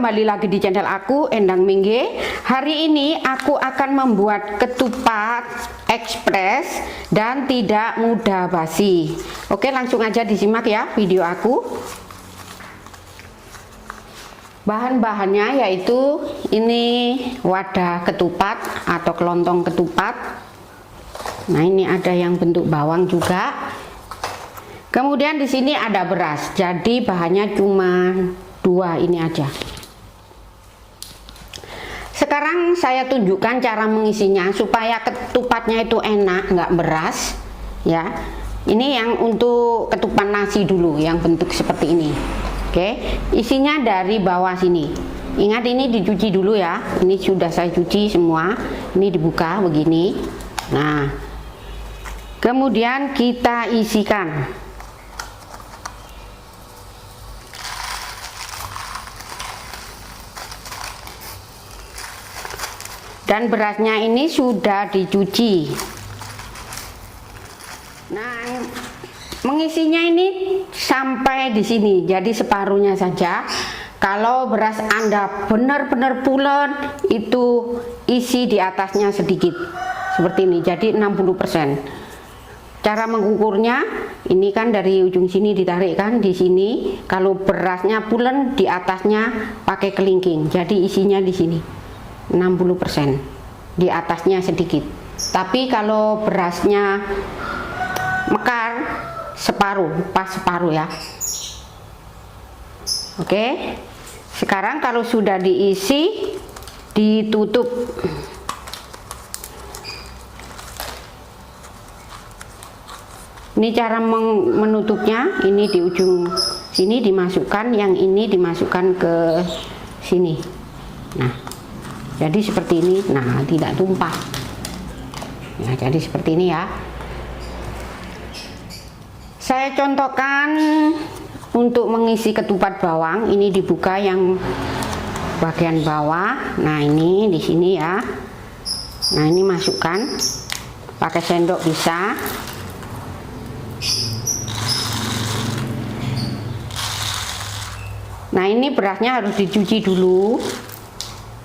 kembali lagi di channel aku, Endang Mingge. Hari ini aku akan membuat ketupat ekspres dan tidak mudah basi. Oke, langsung aja disimak ya video aku. Bahan-bahannya yaitu ini wadah ketupat atau kelontong ketupat. Nah, ini ada yang bentuk bawang juga. Kemudian di sini ada beras. Jadi bahannya cuma dua ini aja. Sekarang saya tunjukkan cara mengisinya supaya ketupatnya itu enak, nggak beras ya. Ini yang untuk ketupat nasi dulu, yang bentuk seperti ini. Oke, isinya dari bawah sini. Ingat ini dicuci dulu ya. Ini sudah saya cuci semua. Ini dibuka begini. Nah, kemudian kita isikan. Dan berasnya ini sudah dicuci. Nah, mengisinya ini sampai di sini, jadi separuhnya saja. Kalau beras Anda benar-benar pulen, itu isi di atasnya sedikit seperti ini, jadi 60%. Cara mengukurnya, ini kan dari ujung sini ditarik kan di sini. Kalau berasnya pulen, di atasnya pakai kelingking, jadi isinya di sini 60%, di atasnya sedikit. Tapi kalau berasnya mekar, separuh, pas separuh ya. Oke, sekarang kalau sudah diisi, ditutup. Ini cara menutupnya. Ini di ujung sini dimasukkan, yang ini dimasukkan ke sini. Nah, jadi seperti ini. Nah, tidak tumpah. Nah, jadi seperti ini ya. Saya contohkan untuk mengisi ketupat bawang. Ini dibuka yang bagian bawah. Nah, ini di sini ya. Nah, ini masukkan. Pakai sendok bisa. Nah, ini berasnya harus dicuci dulu.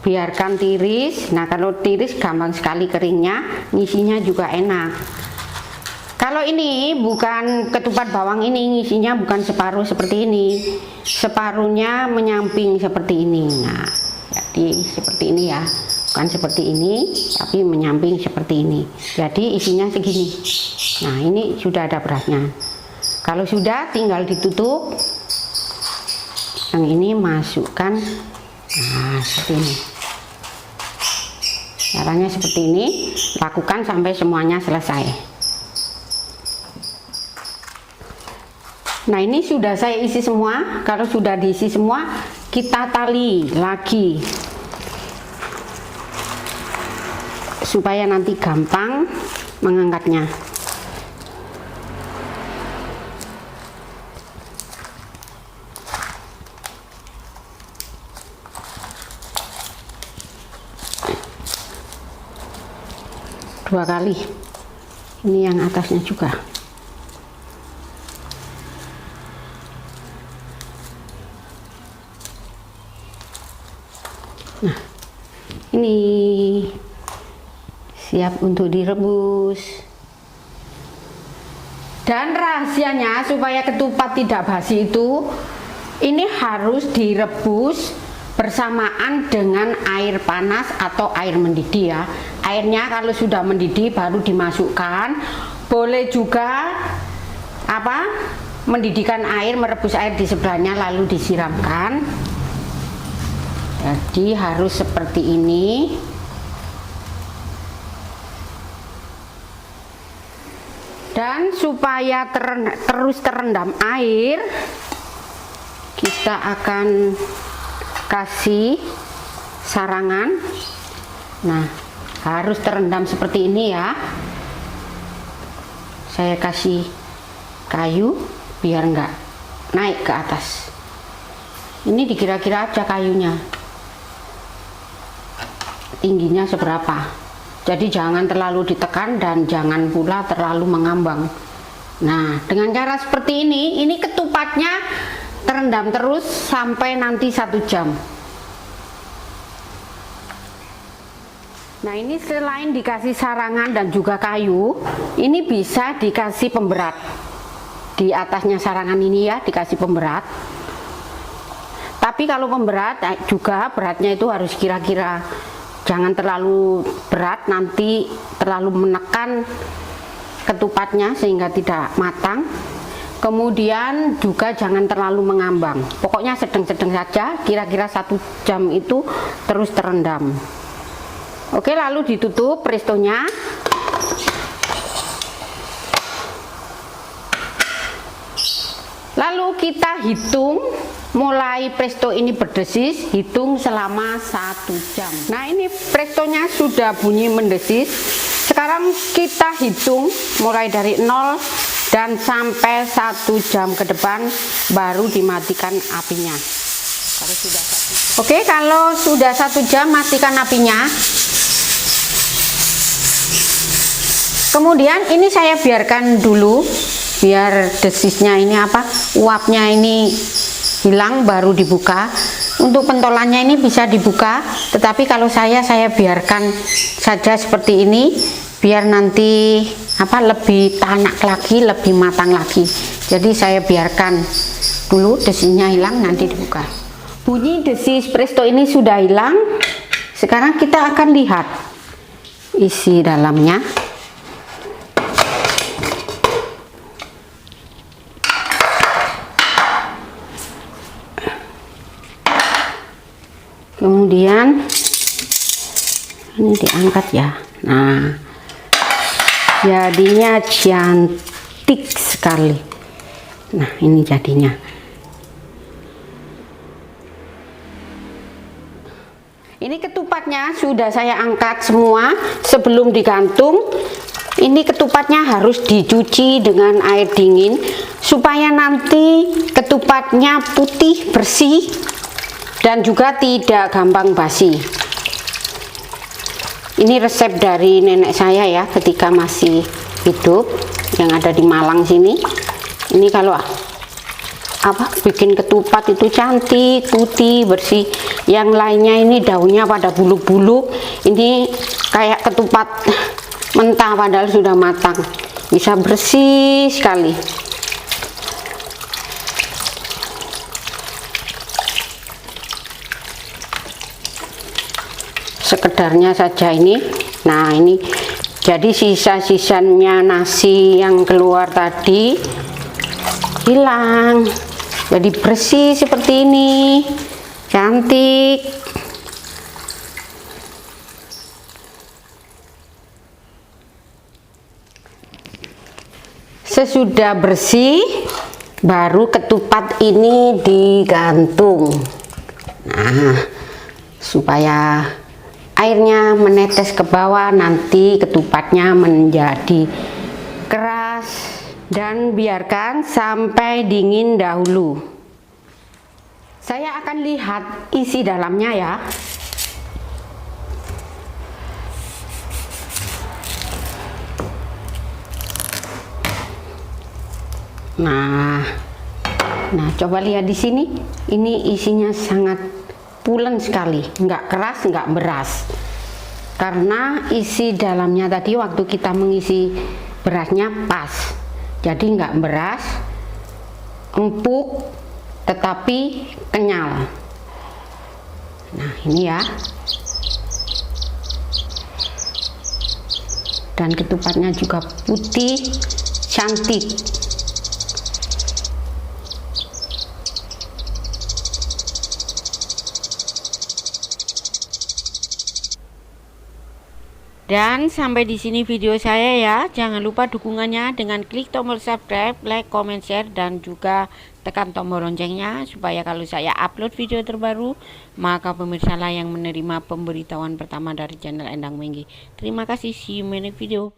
Biarkan tiris. Nah, kalau tiris gampang sekali keringnya, ngisinya juga enak. Kalau ini bukan ketupat bawang, ini ngisinya bukan separuh seperti ini, separuhnya menyamping seperti ini. Nah, jadi seperti ini ya, bukan seperti ini tapi menyamping seperti ini, jadi isinya segini. Nah, ini sudah ada berasnya. Kalau sudah, tinggal ditutup. Yang ini masukkan. Nah, seperti ini. Caranya seperti ini, lakukan sampai semuanya selesai. Nah, ini sudah saya isi semua. Kalau sudah diisi semua, kita tali lagi supaya nanti gampang mengangkatnya. Dua kali. Ini yang atasnya juga. Nah, ini siap untuk direbus. Dan rahasianya supaya ketupat tidak basi itu, ini harus direbus bersamaan dengan air panas atau air mendidih ya. Airnya kalau sudah mendidih baru dimasukkan. Boleh juga mendidihkan air, merebus air di sebelahnya lalu disiramkan. Jadi harus seperti ini. Dan supaya terus terendam air, kita akan kasih sarangan. Nah, harus terendam seperti ini ya. Saya kasih kayu biar enggak naik ke atas. Ini dikira-kira aja kayunya, tingginya seberapa. Jadi jangan terlalu ditekan dan jangan pula terlalu mengambang. Nah, dengan cara seperti ini ketupatnya terendam terus sampai nanti 1 jam. Nah, ini selain dikasih sarangan dan juga kayu, ini bisa dikasih pemberat. Di atasnya sarangan ini ya, dikasih pemberat. Tapi kalau pemberat juga beratnya itu harus kira-kira, jangan terlalu berat, nanti terlalu menekan ketupatnya sehingga tidak matang. Kemudian juga jangan terlalu mengambang, pokoknya sedang-sedang saja, kira-kira 1 jam itu terus terendam. Oke, lalu ditutup prestonya. Lalu kita hitung, mulai presto ini berdesis, hitung selama 1 jam. Nah, ini prestonya sudah bunyi mendesis. Sekarang kita hitung mulai dari 0 dan sampai 1 jam ke depan baru dimatikan apinya. Kalau sudah 1 jam matikan apinya. Kemudian ini saya biarkan dulu biar desisnya ini uapnya ini hilang baru dibuka. Untuk pentolannya ini bisa dibuka, tetapi kalau saya biarkan saja seperti ini biar nanti lebih tanak lagi, lebih matang lagi. Jadi saya biarkan dulu desisnya hilang, nanti dibuka. Bunyi desis presto ini sudah hilang. Sekarang kita akan lihat isi dalamnya. Kemudian ini diangkat ya. Nah, jadinya cantik sekali. Nah, ini jadinya. Ini ketupatnya sudah saya angkat semua sebelum digantung. Ini ketupatnya harus dicuci dengan air dingin supaya nanti ketupatnya putih, bersih, dan juga tidak gampang basi. Ini resep dari nenek saya ya, ketika masih hidup, yang ada di Malang sini. Ini kalau bikin ketupat itu cantik, putih, bersih. Yang lainnya ini daunnya pada buluk-buluk. Ini kayak ketupat mentah padahal sudah matang. Bisa bersih sekali. Sekedarnya saja ini. Nah, ini jadi sisa-sisanya nasi yang keluar tadi hilang, jadi bersih seperti ini, cantik. Sesudah bersih baru ketupat ini digantung. Nah, supaya airnya menetes ke bawah, nanti ketupatnya menjadi keras, dan biarkan sampai dingin dahulu. Saya akan lihat isi dalamnya ya. Nah, coba lihat di sini. Ini isinya sangat pulen sekali, nggak keras, nggak beras. Karena isi dalamnya tadi waktu kita mengisi berasnya pas, jadi nggak beras, empuk, tetapi kenyal. Nah, ini ya. Dan ketupatnya juga putih, cantik. Dan sampai di sini video saya ya. Jangan lupa dukungannya dengan klik tombol subscribe, like, comment, share, dan juga tekan tombol loncengnya supaya kalau saya upload video terbaru, maka pemirsa lah yang menerima pemberitahuan pertama dari channel Endang Menggi. Terima kasih, see you in the next video.